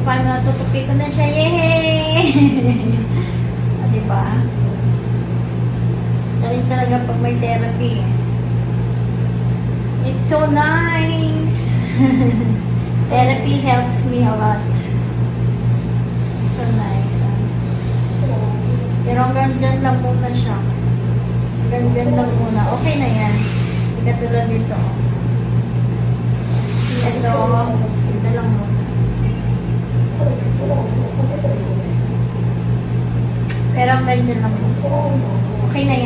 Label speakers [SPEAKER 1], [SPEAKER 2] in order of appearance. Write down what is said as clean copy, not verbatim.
[SPEAKER 1] paano natutupi ko na siya. Yay! Diba? Galing talaga pag may therapy. It's so nice! Therapy helps me a lot. So nice. Pero hanggang dyan lang muna siya. Hanggang dyan lang muna. Okay na yan. Hindi katulad dito. Ito, dito lang muna. Pero hanggang dyan lang muna. Okay na